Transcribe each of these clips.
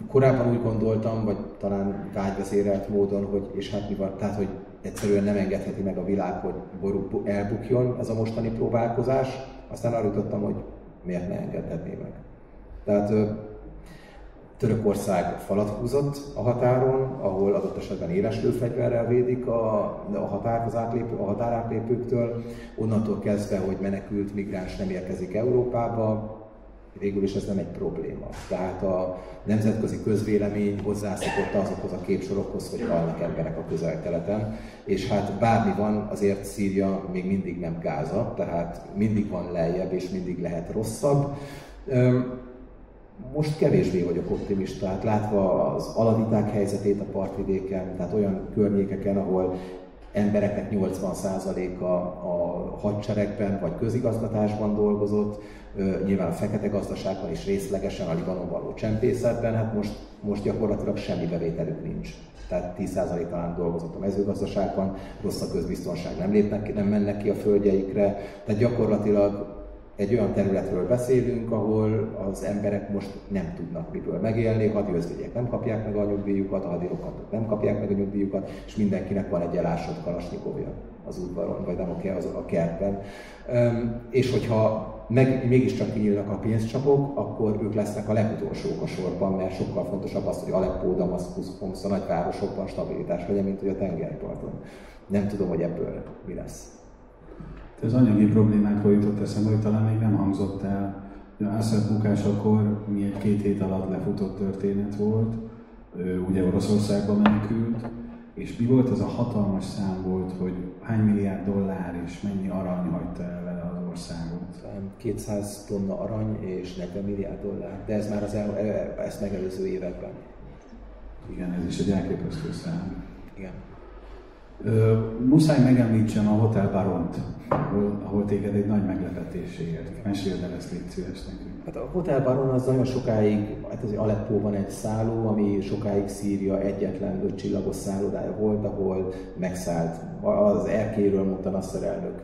korábban úgy gondoltam, vagy talán vágyvezérelt módon, hogy és hát mi van, tehát hogy egyszerűen nem engedheti meg a világ, hogy elbukjon ez a mostani próbálkozás. Aztán arra jutottam, hogy miért ne engedhetné meg. Tehát Törökország falat húzott a határon, ahol adott esetben éles lőfegyverrel védik a határt a határátlépőktől. Onnantól kezdve, hogy menekült migráns nem érkezik Európába, végül is ez nem egy probléma. Tehát a nemzetközi közvélemény hozzászokott azokhoz a képsorokhoz, hogy halnak emberek a Közel-Keleten, és hát bármi van, azért Szíria még mindig nem Gáza, tehát mindig van lejjebb és mindig lehet rosszabb. Most kevésbé vagyok optimista, hát látva az aladiták helyzetét a partvidéken, tehát olyan környékeken, ahol embereknek 80%-a a hadseregben vagy közigazgatásban dolgozott, nyilván a fekete gazdaságban is részlegesen, a Libanon való csempészetben, hát most gyakorlatilag semmi bevételük nincs. Tehát 10% talán dolgozott a mezőgazdaságban, rossz a közbiztonság, nem mennek ki a földjeikre, tehát gyakorlatilag egy olyan területről beszélünk, ahol az emberek most nem tudnak miből megélni, a hadiőrzőiek nem kapják meg a nyugdíjukat, a hadirokantok nem kapják meg a nyugdíjukat, és mindenkinek van egy elásott kalasnyikovja az udvaron, vagy nem a kertben. És hogyha mégiscsak kinyílnak a pénzcsapok, akkor ők lesznek a legutolsók a sorban, mert sokkal fontosabb az, hogy Aleppó, Damaszkusz, Homs, a nagyvárosokban stabilitás legyen, mint hogy a tengerparton. Nem tudom, hogy ebből mi lesz. Az anyagi problémákról jutott eszembe, hogy talán még nem hangzott el. Assad bukásakor mi egy 2 hét alatt lefutott történet volt, ugye Oroszországba menekült, és mi volt az a hatalmas szám volt, hogy hány milliárd dollár és mennyi arany hagyta el vele az országot? 200 tonna arany és 40 milliárd dollár, de ez már ezt megelőző években. Igen, ez is egy elképesztő szám. Igen. Muszáj megemlítsem a Hotel Baront, ahol téged egy nagy meglepetés ért. Meséld el ezt, légy szíves nekünk. Hát a Hotel Baron az nagyon sokáig, hát az Aleppóban egy szálló, ami sokáig Szíria egyetlen 5 csillagos szállodája volt, ahol megszállt. Az erkélyről mondta Nasser elnök,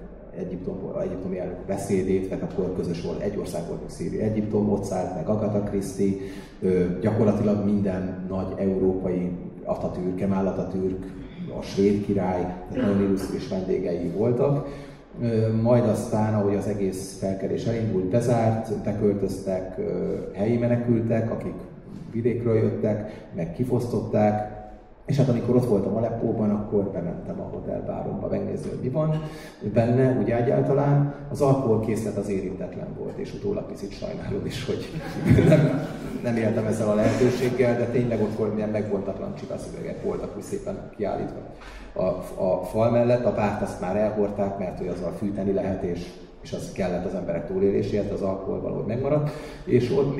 egyiptomi elnök beszédét, mert akkor közös volt, egy ország volt, Szíria, Egyiptom, ott szállt meg Agatha Christie, gyakorlatilag minden nagy európai Atatürk, Kemal Atatürk, a svéd király, nagyon illusztris vendégei voltak. Majd aztán, ahogy az egész felkelés elindult, beköltöztek helyi menekültek, akik vidékről jöttek, meg kifosztották. És hát amikor ott voltam Aleppóban, akkor bementem a Hotel Baronba megnézni, hogy mi van benne, úgy egyáltalán. Az alkoholkészlet az érintetlen volt, és utólag picit sajnálom is, hogy nem éltem ezzel a lehetőséggel, de tényleg ott volt, milyen megvontatlan csikaszüvegek voltak úgy szépen kiállítva a fal mellett. A párt azt már elhordták, mert hogy azzal fűteni lehet, és az kellett az emberek túléléséhez, az alkohol valahogy megmaradt.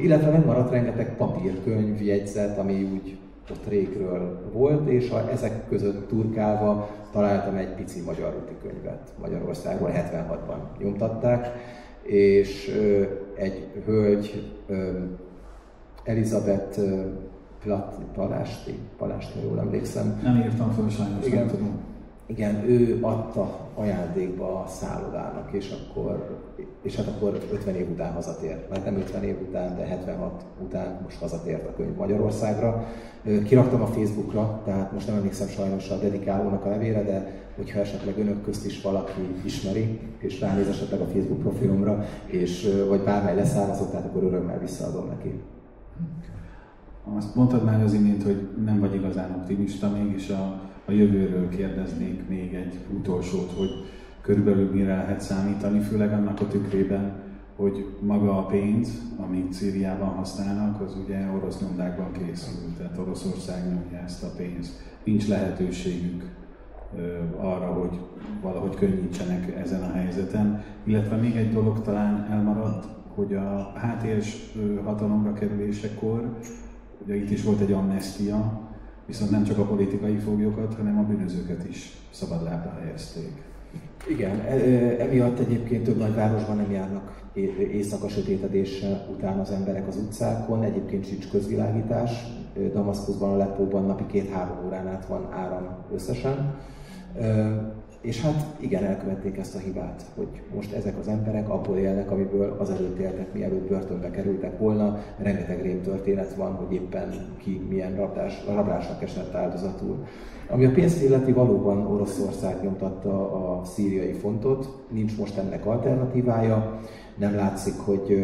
Illetve megmaradt rengeteg papírkönyv, jegyzet, ami úgy ott régről volt, és ezek között turkálva találtam egy pici magyar úti könyvet Magyarországról, 76-ban nyomtatták, és egy hölgy, Elizabeth Palásti, ha jól emlékszem. Nem írtam fel sajnos, igen, nem tudom. Igen, ő adta ajándékba a szállodának, és hát akkor 50 év után hazatért. Mert nem 50 év után, de 76 után most hazatért a könyv Magyarországra. Kiraktam a Facebookra, tehát most nem emlékszem sajnos a dedikálónak a nevére, de hogyha esetleg önök közt is valaki ismeri, és ránéz esetleg a Facebook profilomra, vagy bármely leszármazott, tehát akkor örömmel visszaadom neki. Azt mondtad már az imént, hogy nem vagy igazán optimista, mégis a jövőről kérdeznék még egy utolsót, hogy körülbelül mire lehet számítani, főleg annak a tükrében, hogy maga a pénz, amit Szíriában használnak, az ugye orosz nyomdákban készül, tehát Oroszország nyomja ezt a pénzt. Nincs lehetőségük arra, hogy valahogy könnyítsenek ezen a helyzeten. Illetve még egy dolog talán elmaradt, hogy a HTS hatalomra kerülésekor, ugye itt is volt egy amnestia, viszont nem csak a politikai foglyokat, hanem a bűnözőket is szabadlábra helyezték. Igen, emiatt egyébként több nagyvárosban nem járnak éjszaka sötétedés után az emberek az utcákon, egyébként sincs közvilágítás. Damaszkuszban, Aleppóban napi 2-3 órán át van áram összesen. És hát igen, elkövették ezt a hibát, hogy most ezek az emberek abból élnek, amiből azelőtt éltek, mielőtt börtönbe kerültek volna. Rengeteg rémtörténet van, hogy éppen ki milyen rablásnak esett áldozatul. Ami a pénzt illeti, valóban Oroszország nyomtatta a szíriai fontot, nincs most ennek alternatívája. Nem látszik, hogy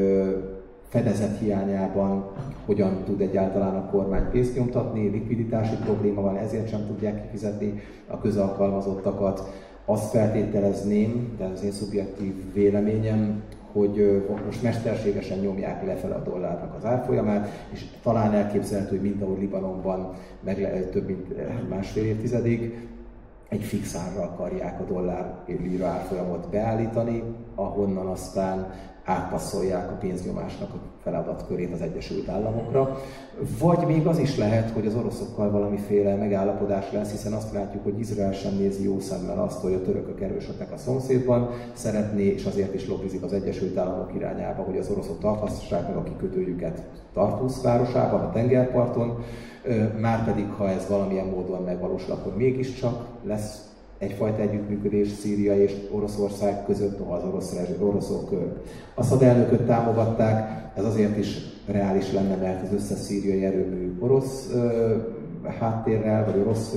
fedezet hiányában hogyan tud egyáltalán a kormány pénzt nyomtatni, likviditási probléma van, ezért sem tudják kifizetni a közalkalmazottakat. Azt feltételezném, de ez az én szubjektív véleményem, hogy most mesterségesen nyomják lefele a dollárnak az árfolyamát, és talán elképzelhető, hogy mint ahogy Libanonban több mint másfél évtizedig, egy fix árra akarják a dollár-lira árfolyamot beállítani, ahonnan aztán átpasszolják a pénznyomásnak a feladatkörét az Egyesült Államokra. Vagy még az is lehet, hogy az oroszokkal valamiféle megállapodás lesz, hiszen azt látjuk, hogy Izrael sem nézi jó szemmel azt, hogy a törökök erősödnek a szomszédban, szeretné, és azért is lobbizik az Egyesült Államok irányába, hogy az oroszok tarthassák meg a kikötőjüket Tartusz városában, a tengerparton, márpedig ha ez valamilyen módon megvalósul, akkor mégiscsak lesz egyfajta együttműködés Szíria és Oroszország között, noha az oroszok Aszad elnököt támogatták. Ez azért is reális lenne, mert az összes szíriai erőmű orosz háttérrel, vagy orosz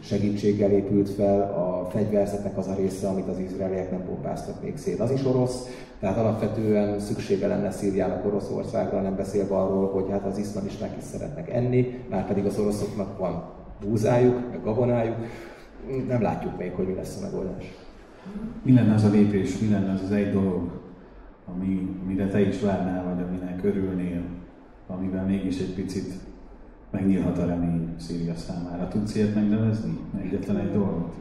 segítséggel épült fel, a fegyverzetnek az a része, amit az izraeliek nem bombáztak még szét, az is orosz. Tehát alapvetően szüksége lenne Szíriának Oroszországra, nem beszélve arról, hogy hát az iszlamisták is szeretnek enni, már pedig az oroszoknak van búzájuk, meg gabonájuk. Nem látjuk még, hogy mi lesz a megoldás. Mi lenne az a lépés, mi lenne az az egy dolog, amire te is várnál, vagy aminek örülnél, amivel mégis egy picit megnyílhat a remény Szíria számára? Tudsz ilyet megnevezni? Egyetlen egy dolgot?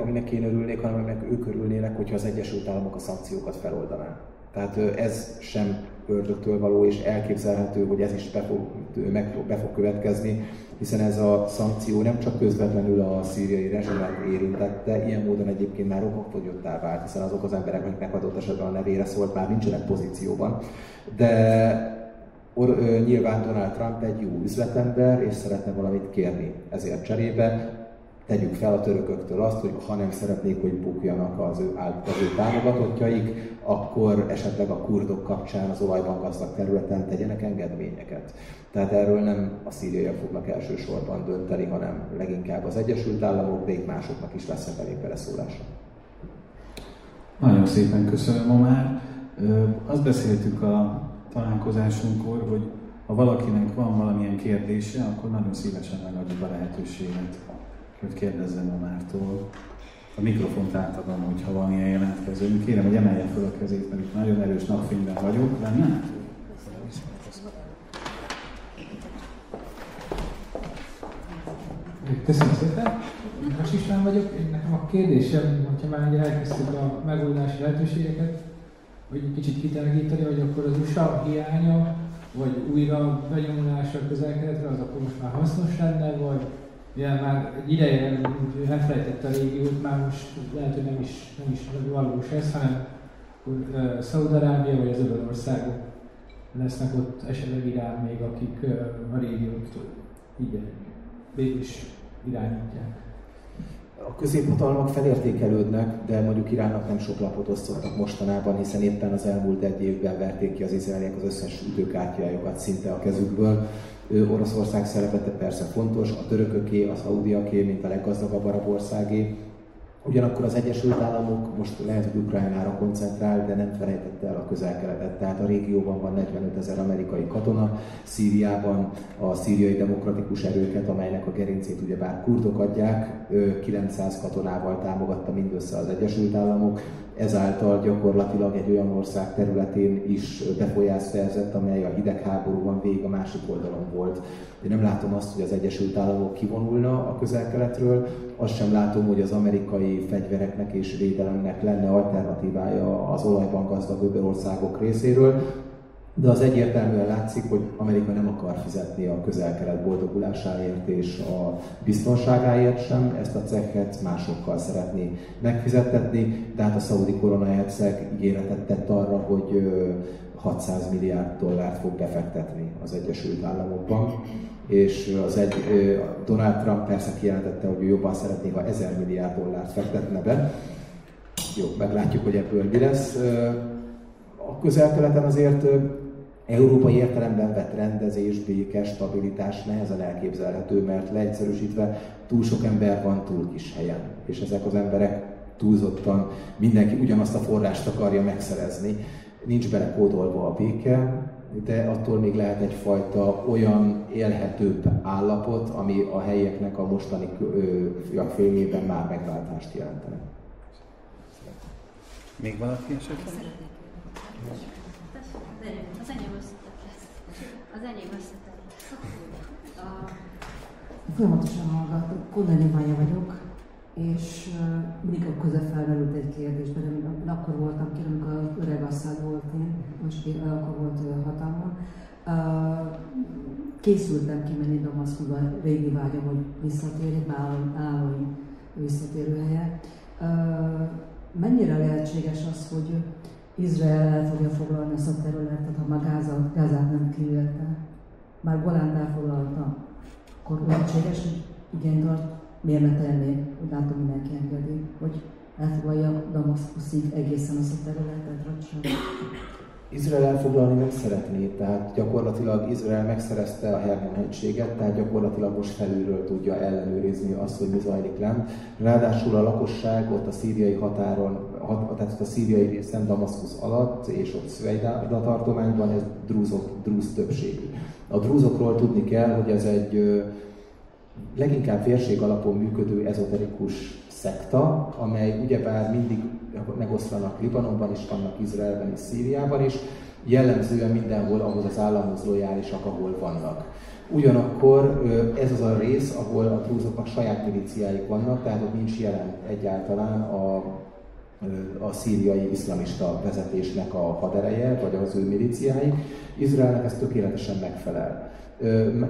Aminek én örülnék, hanem aminek ők örülnének, hogyha az Egyesült Államok a szankciókat feloldaná. Tehát ez sem ördögtől való, és elképzelhető, hogy ez is be fog következni, hiszen ez a szankció nem csak közvetlenül a szíriai rezsimet érintette, ilyen módon egyébként már okafogyottá vált, hiszen azok az emberek, akiknek adott esetben a nevére szólt, már nincsenek pozícióban. De nyilván Donald Trump egy jó üzletember, és szeretne valamit kérni ezért cserébe. Tegyük fel a törököktől azt, hogy ha nem szeretnék, hogy bukjanak az ő támogatottjaik, akkor esetleg a kurdok kapcsán az olajban gazdag területen tegyenek engedményeket. Tehát erről nem a szíriaiak fognak elsősorban dönteni, hanem leginkább az Egyesült Államok, de itt másoknak is lesz ebben még beleszólása. Nagyon szépen köszönöm, Omár. Azt beszéltük a találkozásunkkor, hogy ha valakinek van valamilyen kérdése, akkor nagyon szívesen megadjuk a lehetőséget, hogy kérdezzem Omártól. A mikrofont átadom, hogyha van ilyen jelentkező. Kérem, hogy emelje fel a kezét, mert itt nagyon erős napfényben vagyok. Lenne? Köszönöm szépen. Most István vagyok. Nekem a kérdésem, hogyha már elkezdtük a megoldási lehetőségeket, hogy egy kicsit kitelegíteni, hogy akkor az USA hiánya, vagy újra benyomulása a Közel-Keletre, az akkor most már hasznos lenne, vagy mivel már egy ideje elfelejtette a régiót, már most lehet, hogy nem is valós ez, hanem akkor Szaúd-Arábia vagy az öböl országok lesznek ott, esetleg Irán még, akik a régiót így végül is irányítják. A középhatalmak felértékelődnek, de mondjuk Iránnak nem sok lapot osztottak mostanában, hiszen éppen az elmúlt egy évben verték ki az izraeliek az összes időkártyájukat szinte a kezükből. Oroszország szerepete persze fontos, a törököké, a szaudiaké, mint a leggazdagabb arab országé. Ugyanakkor az Egyesült Államok most lehet, hogy Ukrajnára koncentrál, de nem felejtette el a Közel-Keletet. Tehát a régióban van 45 000 amerikai katona, Szíriában a szíriai demokratikus erőket, amelynek a gerincét ugyebár kurdok adják, 900 katonával támogatta mindössze az Egyesült Államok. Ezáltal gyakorlatilag egy olyan ország területén is befolyást szerzett, amely a hidegháborúban végig a másik oldalon volt. Én nem látom azt, hogy az Egyesült Államok kivonulna a Közel-Keletről, azt sem látom, hogy az amerikai fegyvereknek és védelemnek lenne alternatívája az olajban gazdag öbölországok részéről, de az egyértelműen látszik, hogy Amerika nem akar fizetni a Közel-Kelet boldogulásáért és a biztonságáért sem, ezt a cekket másokkal szeretné megfizettetni, tehát a szaudi koronaherceg ígéretet tett arra, hogy $600 milliárd fog befektetni az Egyesült Államokban. és Donald Trump persze kijelentette, hogy ő jobban szeretné, ha $1000 milliárd fektetne be. Jó, meglátjuk, hogy ebből mi lesz. A Közel-Keleten azért európai értelemben vett rendezés, béke, stabilitás nehezen elképzelhető, mert leegyszerűsítve túl sok ember van túl kis helyen, és ezek az emberek túlzottan mindenki ugyanazt a forrást akarja megszerezni. Nincs belekódolva a béke, de attól még lehet egyfajta olyan élhetőbb állapot, ami a helyieknek a mostani fényében már megváltást jelentene. Még valaki esetleg? Az enyém összetett lesz. Az enyém összetett. Folyamatosan hallgatok, Kondani Mája vagyok, és mindig a közel felmerült egy kérdés, mert én akkor voltam ki, amikor az öreg Assad volt én, most akkor volt hatalmon. Készültem kimenni Damaszkuszba, régi vágyam, hogy visszatérjek, már állami visszatérőhelye. Mennyire lehetséges az, hogy Izrael el fogja foglalni ezt a területet, ha már Gázát nem kivélte? Már Golánt elfoglalta, akkor lehetséges, hogy igényt tart, miért ne tenné, hogy látom mindenki engedi, hogy elfoglalja Damaszkuszig egészen azt a területet, vagy sem? Izrael elfoglalni nem szeretné, tehát gyakorlatilag Izrael megszerezte a Hermon-hegységet, tehát gyakorlatilag most felülről tudja ellenőrizni azt, hogy mi zajlik lent. Ráadásul a lakosság ott a szíriai határon, tehát ott a szíriai részen, Damaszkusz alatt, és ott Szvejda tartományban ez drúz többségű. A drúzokról tudni kell, hogy ez egy leginkább vérség alapon működő ezoterikus szekta, amely ugyebár mindig megoszlanak Libanonban is, vannak Izraelben és Szíriában is, jellemzően mindenhol ahhoz az államhoz lojálisak, ahol vannak. Ugyanakkor ez az a rész, ahol a drúzoknak saját milíciáik vannak, tehát ott nincs jelen egyáltalán a szíriai iszlamista vezetésnek a hadereje, vagy az ő milíciái. Izraelnek ez tökéletesen megfelel.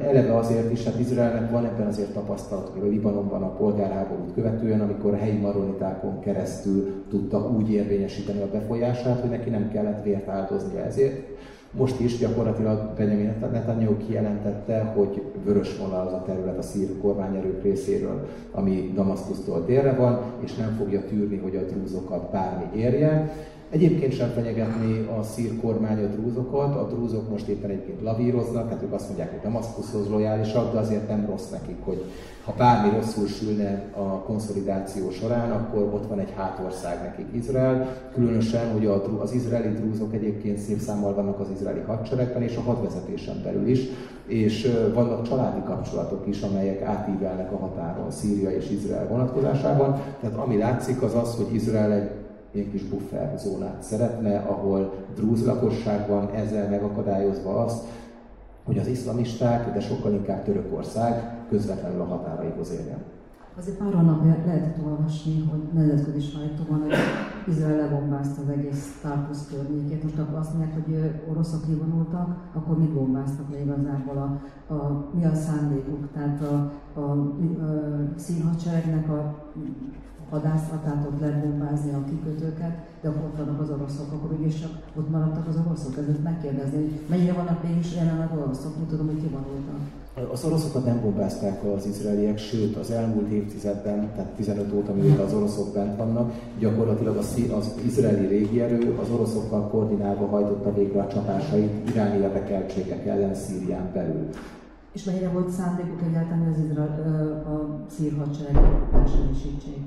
Eleve azért is, hát Izraelnek van ebben azért tapasztalat, hogy a Libanonban a polgárháborút követően, amikor a helyi maronitákon keresztül tudta úgy érvényesíteni a befolyását, hogy neki nem kellett vért áldoznia ezért. Most is gyakorlatilag Benjamin Netanyahu kijelentette, hogy vörös vonal az a terület a szír kormányerők részéről, ami Damaszkusztól délre van, és nem fogja tűrni, hogy a drúzokat bármi érje. Egyébként sem fenyegetné a szír kormány a drúzokat, a drúzok most éppen egyébként lavíroznak, tehát ők azt mondják, hogy Damaszkuszhoz lojálisak, de azért nem rossz nekik, hogy ha bármi rosszul sülne a konszolidáció során, akkor ott van egy hátország nekik Izrael, különösen, hogy az izraeli drúzok egyébként szép számmal vannak az izraeli hadseregben és a hadvezetésen belül is, és vannak családi kapcsolatok is, amelyek átívelnek a határon Szíria és Izrael vonatkozásában, tehát ami látszik az az, hogy Izrael egy ilyen kis bufferzónát szeretne, ahol drúz lakosság van, ezzel megakadályozva azt, hogy az iszlamisták, de sokkal inkább Törökország közvetlenül a határaihoz érjen. Azért pár hónapja lehetett olvasni, hogy nemzetközi sajtóban, hogy Izrael lebombázta az egész Tartus környékét. Most akkor azt mondják, hogy oroszok kivonultak, akkor mit bombáztak le igazából? Mi a szándékuk? Tehát a színhadseregnek a hadászatát ott lehet bombázni a kikötőket, de akkor ott vannak az oroszok, akkor úgyis csak ott maradtak az oroszok. Ezért megkérdezni, hogy mennyire vannak mégis jelen az oroszok, úgy tudom, hogy kivonultak. Az oroszokat nem bombázták az izraeliek, sőt az elmúlt évtizedben, tehát 15 óta, mióta az oroszok bent vannak, gyakorlatilag az izraeli légierő az oroszokkal koordinálva hajtotta végre a csapásait iráni érdekeltségek ellen Szírián belül. És mennyire volt szándékuk egyáltalán, hogy a szír hadsereget megsemmisítsék?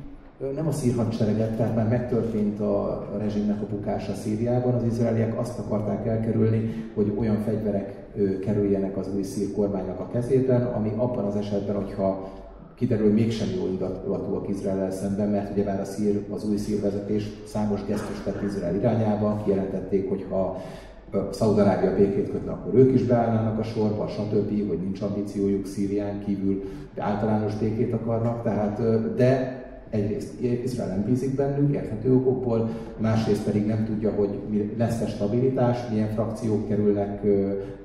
Nem a szír hadsereget, tehát már megtörtént a rezsimnek a bukása Szíriában. Az izraeliek azt akarták elkerülni, hogy olyan fegyverek kerüljenek az új szír kormánynak a kezében, ami abban az esetben, hogyha kiderül, hogy mégsem jó indulatúak Izraellel szemben, mert ugyebár az új szír vezetés számos gesztust tett Izrael irányába, kijelentették, hogy ha Szaúd-Arábia békét kötne, akkor ők is beállnának a sorba, stb., hogy nincs ambíciójuk Szírián kívül, de általános békét akarnak, tehát, de egyrészt Izrael nem bízik bennük, érthető okokból, másrészt pedig nem tudja, hogy lesz-e stabilitás, milyen frakciók kerülnek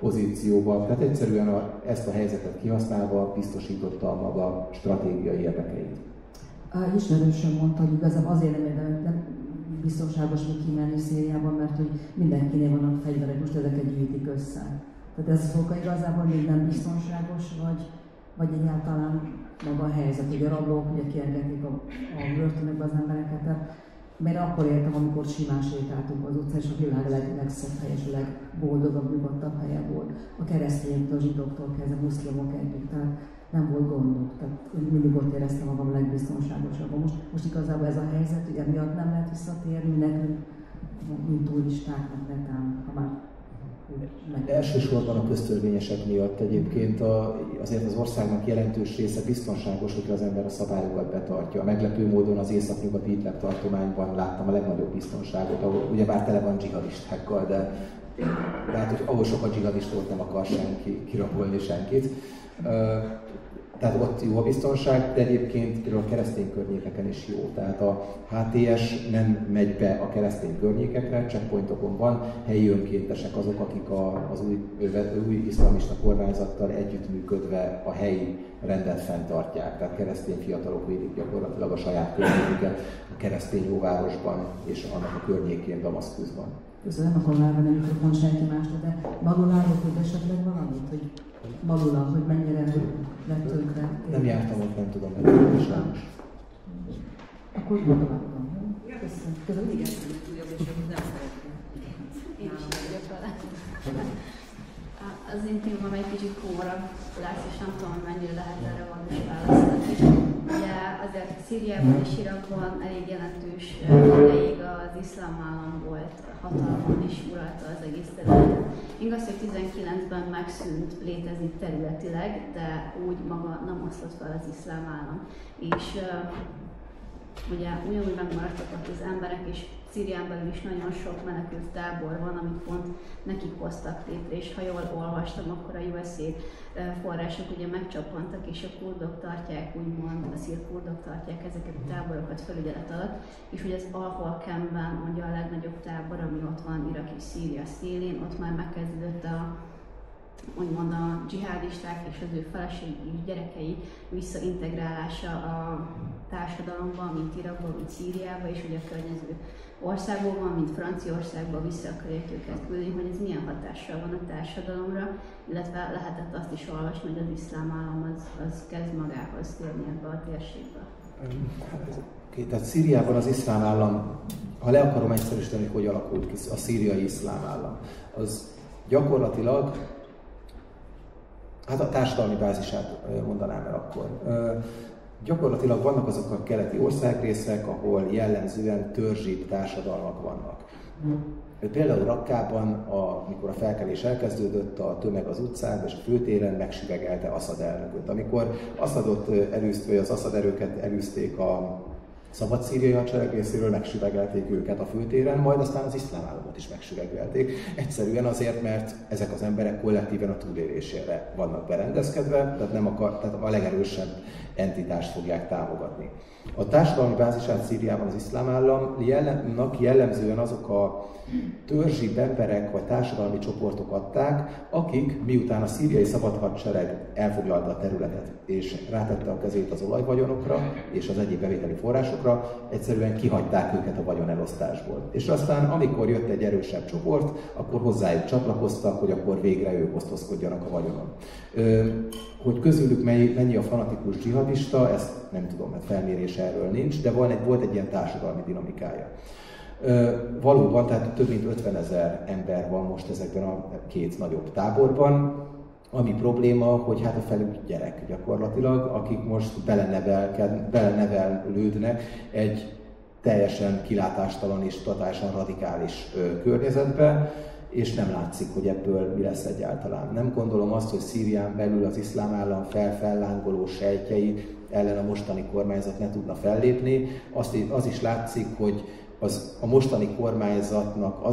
pozícióba, tehát egyszerűen ezt a helyzetet kihasználva biztosította a maga stratégiai érdekeit. Ismerősöm mondta, hogy igazából azért nem biztonságos még kimenni Szíriában, mert hogy mindenkinél vannak fegyverek, most ezeket gyűjtik össze. Tehát ez az oka igazából még nem biztonságos, vagy egyáltalán maga a helyzet, hogy a rablók ugye kiergetik a börtönökbe az embereket. Mert akkor értem, amikor simán sétáltunk az utcán, és a világ legszebb hely és a legboldogabb, nyugodtabb helye volt. A keresztényektől, a zsidóktól kezdve, muszlimok együtt, tehát nem volt gondok. Tehát mindig ott éreztem magam legbiztonságosabban. Most igazából ez a helyzet, hogy emiatt nem lehet visszatérni nekünk, mint turistáknak netán, ha már Elsősorban a köztörvényesek miatt egyébként azért az országnak jelentős része biztonságos, hogyha az ember a szabályokat betartja. Meglepő módon az északnyugati Idlib tartományban láttam a legnagyobb biztonságot, ahol ugyebár tele van dzsihadistákkal, de hát, hogy ahol sok a dzsihadist volt, nem akar senki kirabolni senkit. Tehát ott jó a biztonság, de egyébként például a keresztény környékeken is jó. Tehát a HTS nem megy be a keresztény környékekre, checkpointokon van, helyi önkéntesek azok, akik az új iszlamista kormányzattal együttműködve a helyi rendet fenntartják. Tehát keresztény fiatalok védik gyakorlatilag a saját környéküket a keresztény óvárosban és annak a környékén, Damaszkuszban. Köszönöm, akkor már nem mikrofon senki másra, de Maguláról tud esetleg valamit, hogy Magula, hogy mennyire lett tönkre? Nem jártam ott, nem tudom, hogy sajnos. Akkor gratulálok. Köszönöm. Köszönöm, igen. Nem szeretném. Én is vagyok vele. Az én témám egy kicsit komorabb lesz, és nem tudom, hogy mennyire lehet erre valós választani. Ugye azért Szíriában és Irakban elég jelentős ideig az iszlám állam volt hatalmon és uralta az egész területet. Igaz, hogy 19-ben megszűnt létezni területileg, de úgy maga nem osztott fel az iszlám állam. És ugye ugyanúgy megmaradtak ott az emberek, és Szírián belül is nagyon sok menekült tábor van, amit pont nekik hoztak létre, és ha jól olvastam, akkor a USA források ugye megcsappantak, és a kurdok tartják, úgymond a szír kurdok tartják ezeket a táborokat felügyelet alatt, és ugye az Al-Holkamben, ugye a legnagyobb tábor, ami ott van Irak és Szíria szélén, ott már megkezdődött úgymond a dzsihádisták és az ő feleségük és gyerekei visszaintegrálása a társadalomba, mint Irakban, mint Szíriába, és ugye a környező országokban, mint Franciaországban vissza akarják őket küldeni, hogy ez milyen hatással van a társadalomra, illetve lehetett azt is olvasni, hogy az iszlám állam az kezd magához térni ebbe a térségbe. Tehát Szíriában az iszlám állam, ha le akarom egyszerűsíteni, hogy alakult ki a szíriai iszlám állam, az gyakorlatilag, hát a társadalmi bázisát mondanám el akkor. Gyakorlatilag vannak azok a keleti országrészek, ahol jellemzően törzsibb társadalmak vannak. Például Rakkában, amikor a felkelés elkezdődött, a tömeg az utcán és a főtéren megsüvegelte Assad elnököt. Amikor Assadot elűzték, vagy az Assad erőket elűzték a szabad szíriai hadsereg részéről, megsüvegelték őket a főtéren, majd aztán az iszlám államot is megsüvegelték. Egyszerűen azért, mert ezek az emberek kollektíven a túlélésére vannak berendezkedve, tehát a legerősebb entitást fogják támogatni. A társadalmi bázisát Szíriában az iszlám államnak jellemzően azok a törzsi emberek vagy társadalmi csoportok adták, akik miután a szíriai szabad hadsereg elfoglalta a területet és rátette a kezét az olajvagyonokra és az egyéb bevételi forrásokra, egyszerűen kihagyták őket a vagyonelosztásból. És aztán, amikor jött egy erősebb csoport, akkor hozzájuk csatlakoztak, hogy akkor végre ők osztozkodjanak a vagyonon. Hogy közülük mennyi a fanatikus dzsihadista, ezt nem tudom, mert felmérés erről nincs, de volt egy ilyen társadalmi dinamikája. Valóban, tehát több mint 50 000 ember van most ezekben a két nagyobb táborban, ami probléma, hogy hát a felük gyerek gyakorlatilag, akik most belenevelődnek egy teljesen kilátástalan és totálisan radikális környezetbe, és nem látszik, hogy ebből mi lesz egyáltalán. Nem gondolom azt, hogy Szírián belül az iszlám állam fellángoló sejtjei ellen a mostani kormányzat ne tudna fellépni. Az is látszik, hogy a mostani kormányzatnak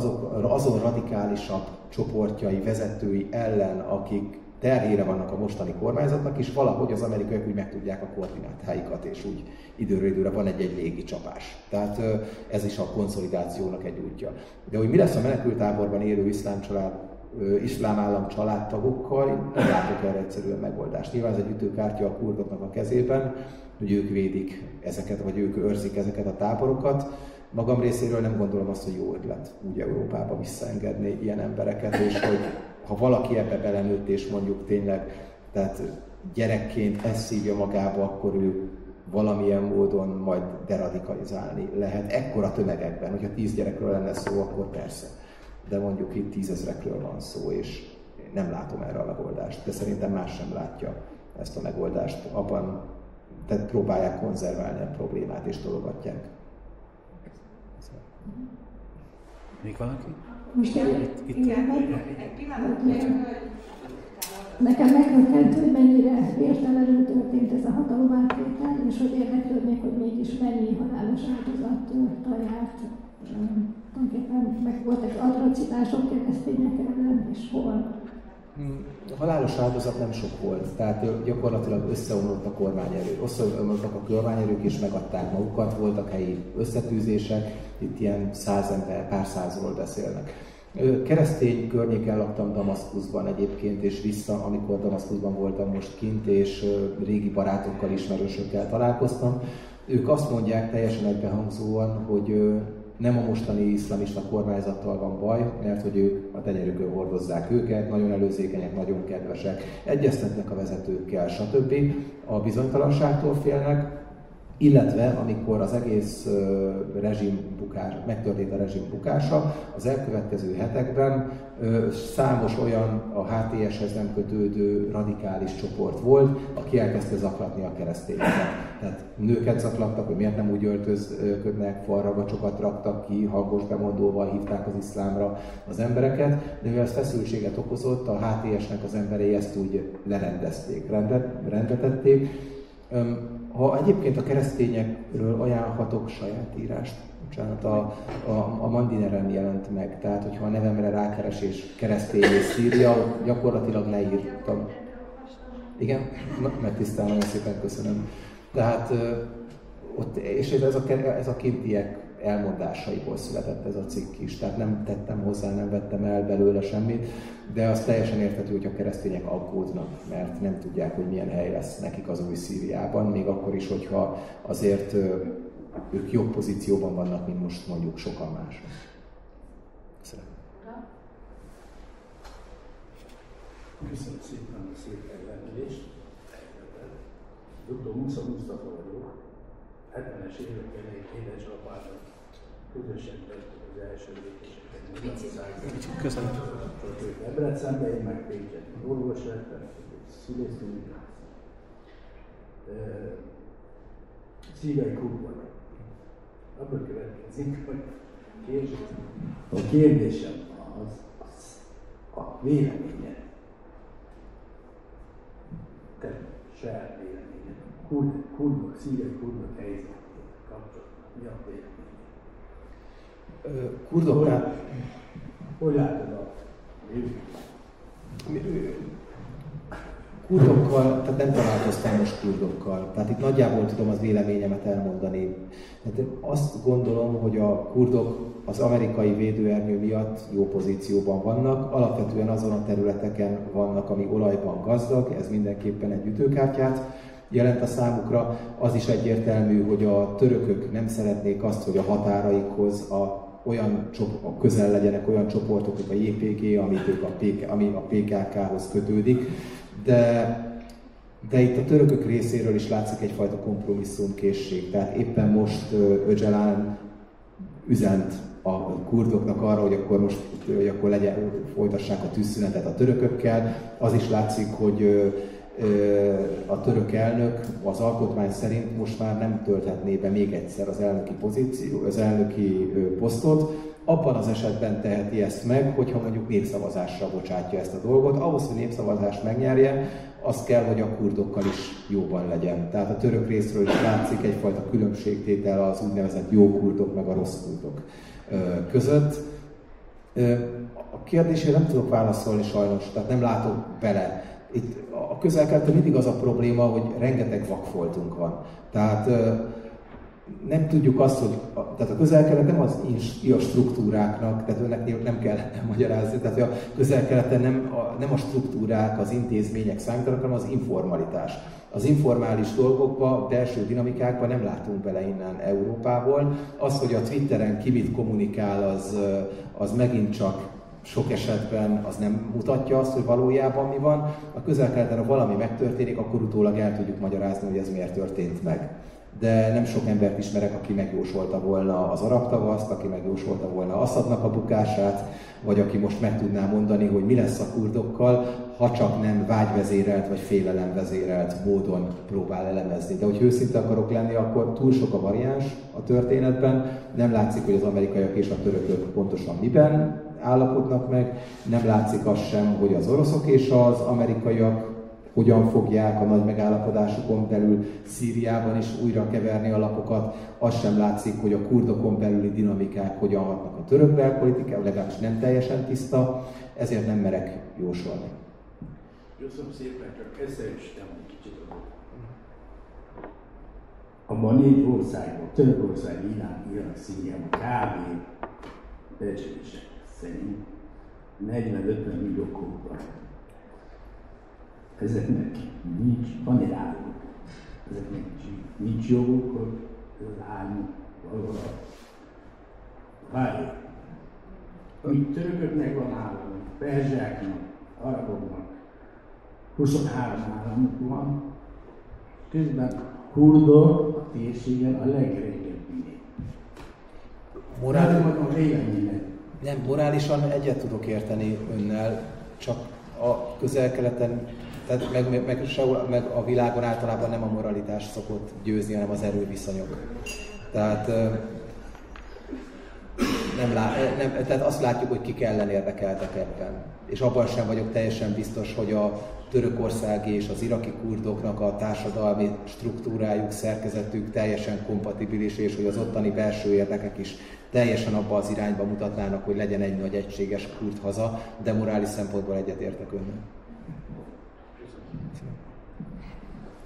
azon radikálisabb csoportjai, vezetői ellen, akik terhére vannak a mostani kormányzatnak, és valahogy az amerikaiak úgy megtudják a koordinátáikat, és úgy időről időre van egy légi csapás. Tehát ez is a konszolidációnak egy útja. De hogy mi lesz a menekültáborban élő iszlám állam családtagokkal, nem látok erre egyszerűen megoldást. Nyilván ez egy ütőkártya a kurdoknak a kezében, hogy ők védik ezeket, vagy ők őrzik ezeket a táborokat. Magam részéről nem gondolom azt, hogy jó ötlet úgy Európába visszaengedni ilyen embereket, és hogy ha valaki ebbe belenőtt, és mondjuk tényleg, tehát gyerekként ezt szívja magába, akkor ő valamilyen módon majd deradikalizálni lehet. Ekkora tömegekben, hogyha 10 gyerekről lenne szó, akkor persze. De mondjuk itt 10 000-ekről van szó, és nem látom erre a megoldást. De szerintem más sem látja ezt a megoldást. Abban tehát próbálják konzerválni a problémát, és tologatják. Még valaki? Most igen, nekem meghökkent, hogy mennyire értelenül történt ez a hatalomátvétel, és hogy érdeklődnék, hogy mégis mennyi halálos áldozattal járt. Tulajdonképpen meg voltak atrocitások keresztények ellen, és hol. A halálos áldozat nem sok volt, tehát gyakorlatilag összeomlott a kormányerő. Összeomlottak a kormányerők és megadták magukat, voltak helyi összetűzések, itt ilyen 100 ember, pár százról beszélnek. Keresztény környéken laktam Damaszkuszban egyébként, és vissza, amikor Damaszkuszban voltam most kint, és régi barátokkal, ismerősökkel találkoztam. Ők azt mondják teljesen egybehangzóan, hogy nem a mostani iszlamista kormányzattal van baj, mert hogy ők a tenyerükön hordozzák őket, nagyon előzékenyek, nagyon kedvesek, egyeztetnek a vezetőkkel, stb. A bizonytalanságtól félnek, illetve amikor az egész megtörtént a rezsim bukása, az elkövetkező hetekben számos olyan a HTS-hez nem kötődő radikális csoport volt, aki elkezdte zaklatni a keresztényeket. Tehát nőket zaklattak, hogy miért nem úgy öltözködnek, falragacsokat raktak ki, hangos bemondóval hívták az iszlámra az embereket, de mivel ez feszültséget okozott, a HTS-nek az emberei ezt úgy lerendezték, rendbe tették. Ha egyébként a keresztényekről ajánlhatok saját írást, bocsánat, a Mandineren jelent meg, tehát hogyha a nevemre rákeres és keresztény és Szíria, gyakorlatilag leírtam. Igen? Megtisztelem, nagyon szépen köszönöm. Tehát ott, és ez a kintiek elmondásaiból született ez a cikk is, tehát nem tettem hozzá, nem vettem el belőle semmit, de az teljesen érthető, hogy a keresztények aggódnak, mert nem tudják, hogy milyen hely lesz nekik az új Szíriában, még akkor is, hogyha azért ők jobb pozícióban vannak, mint most mondjuk sokan mások. Köszönöm. Köszönöm szépen a szép megrendelést. Dr. Mustafa vagyok. 70-es évek elején édesapámat közösen tettük az első lépéseket. Köszönöm. Debrecenbe, én meg Pécset. Orvos lettem, szülésznői. Szívei kurva. Abból következik, hogy a kérdésem az a véleményed. Te saját véleményed. Kurdok, szívei kurdok helyzetét kapcsolatban. Mi a véleményed? Kurdoknál... Hogy látod a kurdokkal, tehát nem találkoztam most kurdokkal, tehát itt nagyjából tudom az véleményemet elmondani. Tehát én azt gondolom, hogy a kurdok az amerikai védőernyő miatt jó pozícióban vannak, alapvetően azon a területeken vannak, ami olajban gazdag, ez mindenképpen egy ütőkártyát jelent a számukra. Az is egyértelmű, hogy a törökök nem szeretnék azt, hogy a határaikhoz közel legyenek olyan csoportok, mint a JPG, ami a PKK-hoz kötődik. De itt a törökök részéről is látszik egyfajta kompromisszumkészség. Tehát éppen most Öcalan üzent a kurdoknak arra, hogy akkor folytassák a tűzszünetet a törökökkel. Az is látszik, hogy a török elnök az alkotmány szerint most már nem tölthetné be még egyszer az elnöki posztot. Abban az esetben teheti ezt meg, hogyha mondjuk népszavazásra bocsátja ezt a dolgot. Ahhoz, hogy népszavazást megnyerje, az kell, hogy a kurdokkal is jóban legyen. Tehát a török részről is látszik egyfajta különbségtétel az úgynevezett jó kurdok meg a rossz kurdok között. A kérdésére nem tudok válaszolni sajnos, tehát nem látok bele. Itt a Közel-Keleten mindig az a probléma, hogy rengeteg vakfoltunk van. Tehát nem tudjuk azt, hogy tehát a Közel-Kelet nem az a struktúráknak, tehát önnek nem kell magyarázni, tehát a Közel-Keleten nem a struktúrák, az intézmények számítanak, hanem az informalitás. Az informális dolgokba, belső dinamikákba nem látunk bele innen Európából. Az, hogy a Twitteren ki mit kommunikál, az megint csak sok esetben az nem mutatja azt, hogy valójában mi van. A Közel-Keleten, ha valami megtörténik, akkor utólag el tudjuk magyarázni, hogy ez miért történt meg. De nem sok embert ismerek, aki megjósolta volna az arab tavaszt, aki megjósolta volna Assadnak a bukását, vagy aki most meg tudná mondani, hogy mi lesz a kurdokkal, ha csak nem vágyvezérelt vagy félelemvezérelt módon próbál elemezni. De hogy őszinte akarok lenni, akkor túl sok a variáns a történetben, nem látszik, hogy az amerikaiak és a törökök pontosan miben állapodnak meg, nem látszik az sem, hogy az oroszok és az amerikaiak hogyan fogják a nagy megállapodásukon belül Szíriában is újra keverni a lapokat. Az sem látszik, hogy a kurdokon belüli dinamikák hogyan hatnak a török belpolitikában, legalábbis nem teljesen tiszta, ezért nem merek jósolni. Köszönöm szépen, csak egyszerűsítem egy kicsit adott. Abban 4 országban, Törökország, Irán, Irak, Szíriában kb. Becslések szerint 40-50 millió kurd van. Ezeknek van egy álmuk. Ezeknek nincs joguk, hogy ez az álmuk valahol várjuk. Míg törököknek van államuk, perzsáknak, araboknak, 23 államuk van, közben kurdok a térségen a legrégebbi nép. Nem, morálisan egyet tudok érteni önnel, csak a Közel-Keleten, tehát meg a világon általában nem a moralitás szokott győzni, hanem az erőviszonyok. Tehát, tehát azt látjuk, hogy kik ellen érdekeltek ebben. És abban sem vagyok teljesen biztos, hogy a törökországi és az iraki kurdoknak a társadalmi struktúrájuk, szerkezetük teljesen kompatibilis, és hogy az ottani belső érdekek is teljesen abba az irányba mutatnának, hogy legyen egy nagy egységes kurd haza, de morális szempontból egyetértek önnel.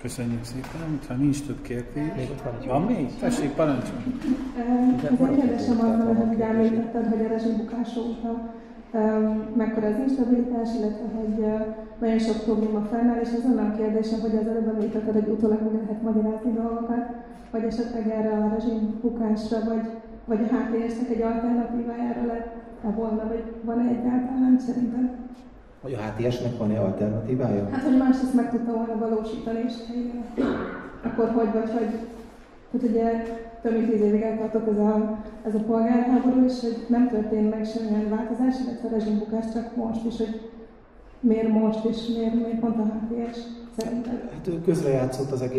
Köszönjük szépen, ha nincs több kérdés. Még ott van egy. Van még? Tessék, parancsolj! Az egy kérdésem az, hogy említetted, hogy a rezsimbukás óta mekkora az instabilitás, illetve hogy nagyon sok probléma fennáll, és az onnan a kérdésem, hogy az előbb említetted, hogy utólag meg lehet magyarázni dolgokat, vagy esetleg erre a rezsimbukásra, vagy a HTS-nek egy alternatívájára lett-e volna, vagy van-e egyáltalán szerintem? Hogy a HTS-nek van-e alternatívája? Hát, hogy másrészt meg tudta volna valósítani, és akkor hogy vagy, hogy tehát ugye több mint 10 évig eltartott ez a polgárháború, és hogy nem történt meg semmilyen változás, illetve a rezsimbukás csak most is, hogy miért most, és miért pont a HTS szerinted? Hát ő közrejátszott az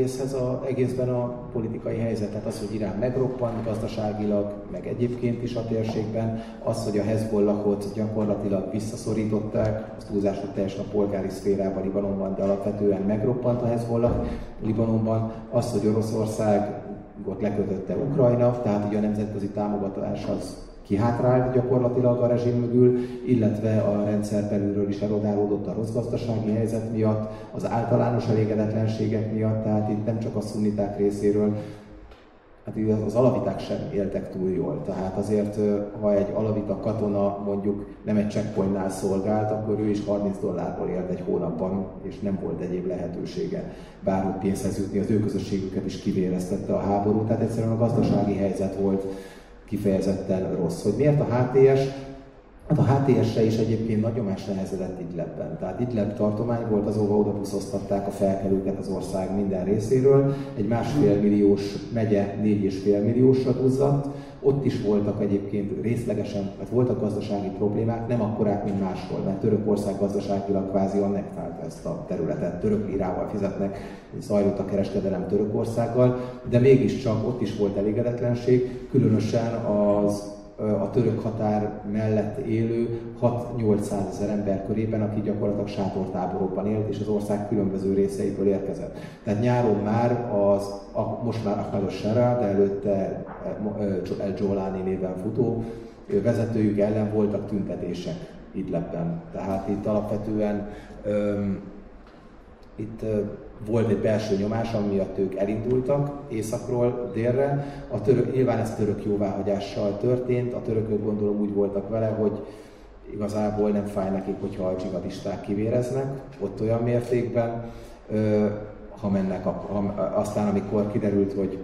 egészben a politikai helyzet, tehát az, hogy Irán megroppant gazdaságilag, meg egyébként is a térségben, az, hogy a Hezbollahot gyakorlatilag visszaszorították, az túlzásnak teljesen a polgári szférában Libanonban, de alapvetően megroppant a Hezbollah Libanonban, az, hogy Oroszországot lekötötte Ukrajna, tehát ugye a nemzetközi támogatás az kihátrált gyakorlatilag a rezsim mögül, illetve a rendszer belülről is erodálódott a rossz gazdasági helyzet miatt, az általános elégedetlenségek miatt, tehát itt nem csak a szunniták részéről, hát az alaviták sem éltek túl jól. Tehát azért, ha egy alavita katona mondjuk nem egy checkpointnál szolgált, akkor ő is $30 élt egy hónapban, és nem volt egyéb lehetősége bárhogy pénzhez jutni, az ő közösségüket is kivéreztette a háború, tehát egyszerűen a gazdasági helyzet volt kifejezetten rossz. Hogy miért a HTS? Hát a HTS-re is egyébként nagy nyomás nehezedett Idlibben. Tehát Idlib tartomány volt, azóva oda buszoztatták a felkelőket az ország minden részéről. Egy 1,5 milliós megye 4,5 milliósra duzzadt. Ott is voltak egyébként részlegesen, hát voltak gazdasági problémák, nem akkorák, mint máshol, mert Törökország gazdaságilag kvázi annektálta ezt a területet. Török lirával fizetnek, zajlott a kereskedelem Törökországgal, de mégiscsak ott is volt elégedetlenség, különösen a török határ mellett élő 6-800 ezer ember körében, aki gyakorlatilag sátortáborokban élt, és az ország különböző részeiből érkezett. Tehát nyáron már most már Ahmad al-Shara, de előtte El Jolani néven futó vezetőjük ellen voltak tüntetések Idlibben. Tehát itt alapvetően volt egy belső nyomás, ami miatt ők elindultak északról délre. Nyilván ez török jóváhagyással történt, a törökök gondolom úgy voltak vele, hogy igazából nem fáj nekik, hogyha a dzsihadisták kivéreznek, ott olyan mértékben, aztán amikor kiderült, hogy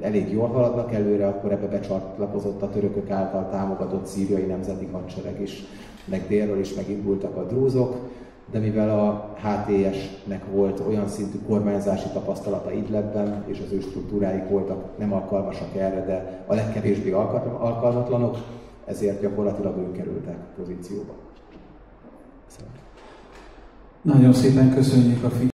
elég jól haladnak előre, akkor ebbe becsatlakozott a törökök által támogatott szíriai nemzeti hadsereg is. meg délről is megindultak a drúzok, de mivel a HTS-nek volt olyan szintű kormányzási tapasztalata Idlibben, és az ő struktúráik voltak nem alkalmasak erre, de a legkevésbé alkalmatlanok, ezért gyakorlatilag ők kerültek pozícióba. Nagyon szépen köszönjük a figyelmet!